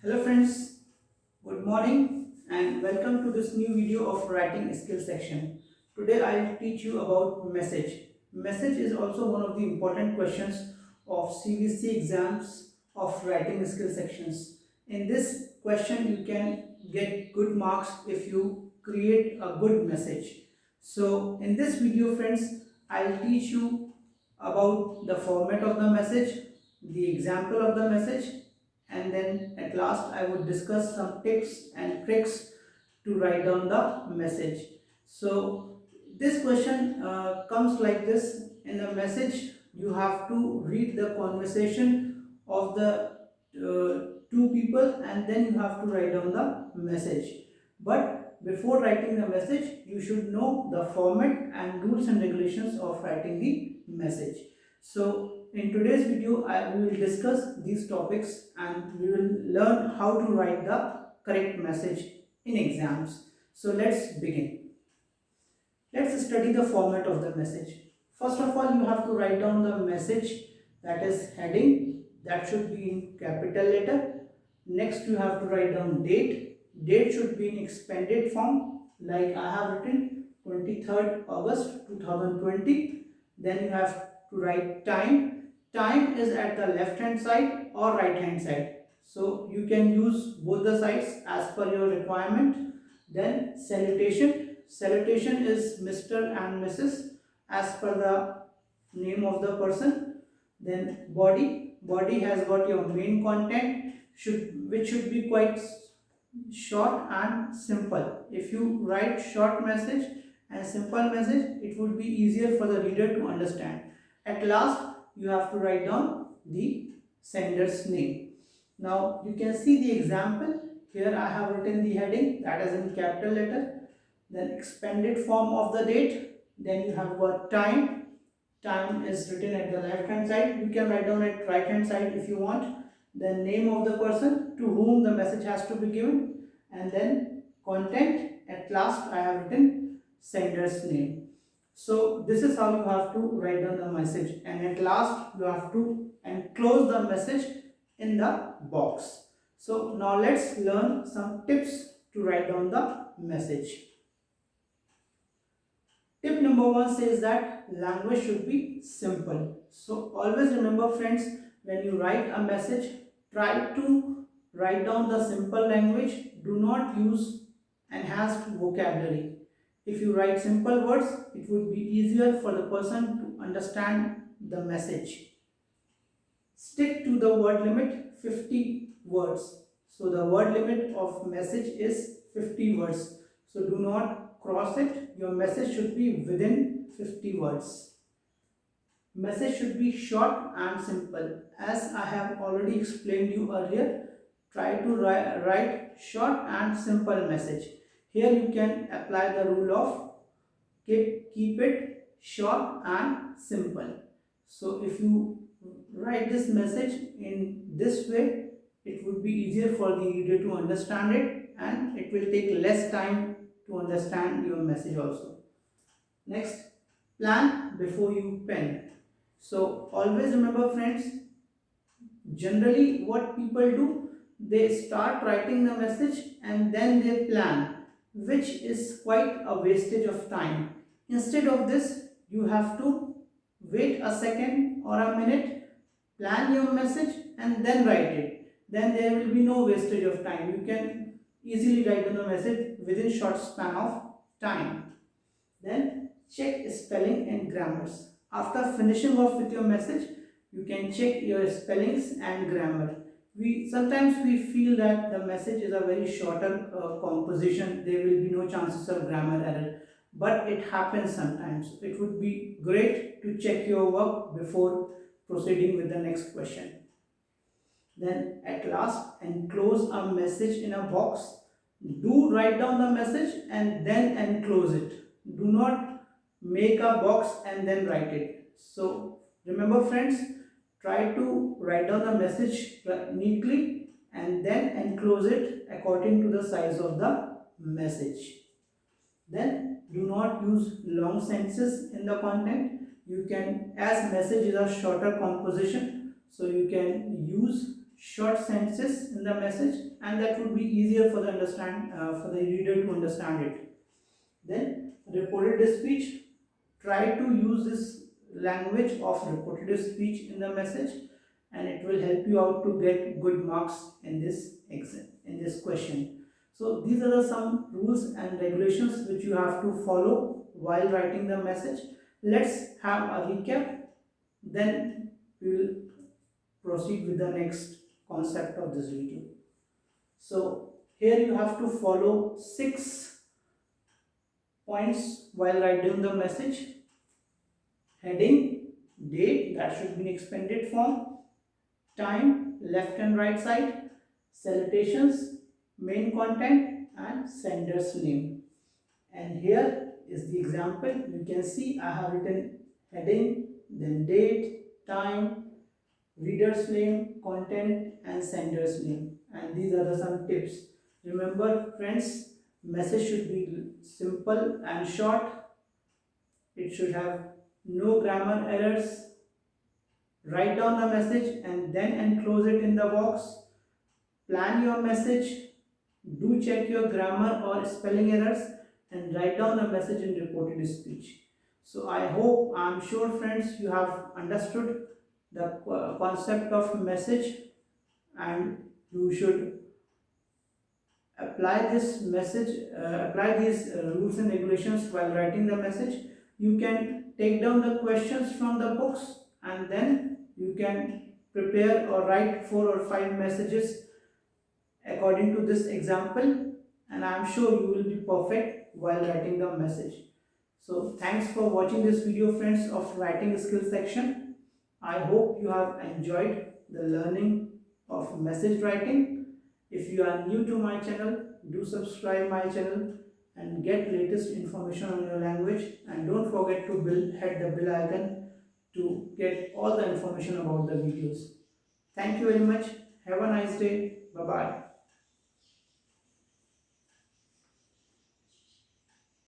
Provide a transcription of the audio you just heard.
Hello friends, good morning and welcome to this new video of writing skill section. Today I will teach you about message. Message is also one of the important questions of CBSE exams of writing skill sections. In this question you can get good marks if you create a good message. So in this video friends, I will teach you about the format of the message, the example of the message, and then at last I would discuss some tips and tricks to write down the message. So this question comes like this. In the message you have to read the conversation of the two people and then you have to write down the message. But before writing the message you should know the format and rules and regulations of writing the message. So in today's video, we will discuss these topics and we will learn how to write the correct message in exams. So let's begin. Let's study the format of the message. First of all, you have to write down the message, that is heading, that should be in capital letter. Next, you have to write down date. Date should be in expanded form, like I have written 23rd August 2020. Then you have to write time. Time is at the left hand side or right hand side, so you can use both the sides as per your requirement. Then salutation. Salutation is Mr. and Mrs. as per the name of the person. Then body. Body has got your main content, which should be quite short and simple. If you write short message and simple message, it would be easier for the reader to understand. At last, you have to write down the sender's name. Now you can see the example. Here I have written the heading, that is in capital letter. Then expanded form of the date. Then you have got time. Time is written at the left hand side. You can write down at right hand side if you want. Then name of the person to whom the message has to be given. And then content. At last I have written sender's name. So this is how you have to write down the message, and at last you have to enclose the message in the box. So now let's learn some tips to write down the message. Tip number 1 says that language should be simple. So always remember friends, when you write a message, try to write down the simple language. Do not use enhanced vocabulary. If you write simple words, it would be easier for the person to understand the message. Stick to the word limit, 50 words. So the word limit of message is 50 words. So do not cross it. Your message should be within 50 words. Message should be short and simple. As I have already explained you earlier, try to write short and simple message. Here you can apply the rule of keep it short and simple. So if you write this message in this way, it would be easier for the reader to understand it, and it will take less time to understand your message also. Next, plan before you pen. So always remember friends, generally what people do, they start writing the message and then they plan, which is quite a wastage of time. Instead of this, you have to wait a second or a minute, plan your message and then write it. Then there will be no wastage of time. You can easily write down the message within short span of time. Then check spelling and grammars. After finishing off with your message, you can check your spellings and grammar. Sometimes we feel that the message is a very shorter composition, there will be no chances of grammar error, but it happens sometimes. It would be great to check your work before proceeding with the next question. Then at last, enclose a message in a box. Do write down the message and then enclose it. Do not make a box and then write it. So remember friends, try to write down the message neatly and then enclose it according to the size of the message. Then do not use long sentences in the content. You can, as message is a shorter composition, so you can use short sentences in the message, and that would be easier for the reader to understand it. Then repetitive speech, try to use this language of repetitive speech in the message, and it will help you out to get good marks in this exam, in this question. So these are some rules and regulations which you have to follow while writing the message. Let's have a recap, then we will proceed with the next concept of this video. So here you have to follow 6 points while writing the message. Heading, date, that should be in expanded form, time, left and right side, salutations, main content, and sender's name. And here is the example. You can see I have written heading, then date, time, reader's name, content, and sender's name. And these are some tips. Remember friends, message should be simple and short. It should have no grammar errors. Write down the message and then enclose it in the box. Plan your message. Do check your grammar or spelling errors and write down the message in reported speech. So I'm sure friends, you have understood the concept of message, and you should apply this message, apply these rules and regulations while writing the message. You can take down the questions from the books, and then you can prepare or write 4 or 5 messages according to this example, and I am sure you will be perfect while writing the message. So thanks for watching this video friends of writing skill section. I hope you have enjoyed the learning of message writing. If you are new to my channel, do subscribe my channel and get latest information on your language, and don't forget to hit the bell icon to get all the information about the videos. Thank you very much. Have a nice day. Bye bye.